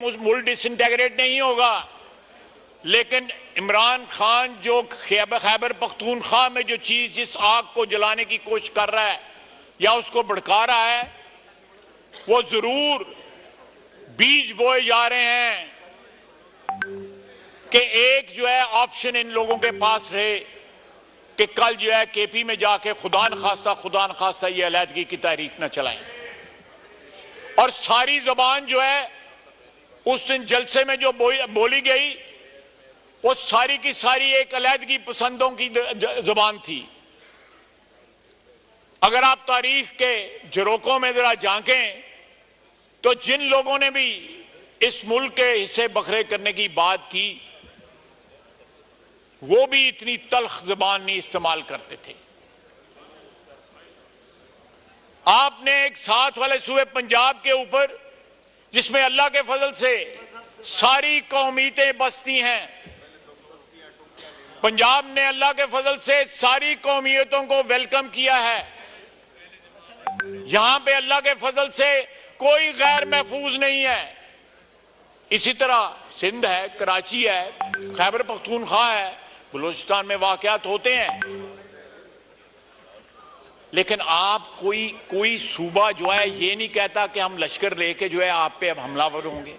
मुल्क डिसइंटेग्रेट नहीं होगा, लेकिन इमरान खान जो खैबर पख्तूनख्वा में जो चीज जिस आग को जलाने की कोशिश कर रहा है या उसको भड़का रहा है, वो जरूर बीज बोए जा रहे हैं कि एक जो है ऑप्शन इन लोगों के पास रहे कि कल जो है केपी में जाके खुदा न खासा ये अलहदगी की तारीख न चलाएं। और सारी जबान जो है उस दिन जलसे में जो बोली गई वो सारी की सारी एक अलहदगी पसंदों की जबान थी। अगर आप तारीख के झरोकों में जरा झांकें तो जिन लोगों ने भी इस मुल्क के हिस्से बखरे करने की बात की वो भी इतनी तल्ख जबान नहीं इस्तेमाल करते थे। आपने एक साथ वाले सूबे पंजाब के ऊपर जिसमें अल्लाह के फजल से सारी कौमियतें बसती हैं, पंजाब ने अल्लाह के फजल से सारी कौमियतों को वेलकम किया है। यहां पे अल्लाह के फजल से कोई गैर महफूज नहीं है। इसी तरह सिंध है, कराची है, खैबर पख्तूनख्वा है, बलूचिस्तान में वाकयात होते हैं, लेकिन आप कोई सूबा जो है ये नहीं कहता कि हम लश्कर लेके जो है आप पे अब हमलावर होंगे।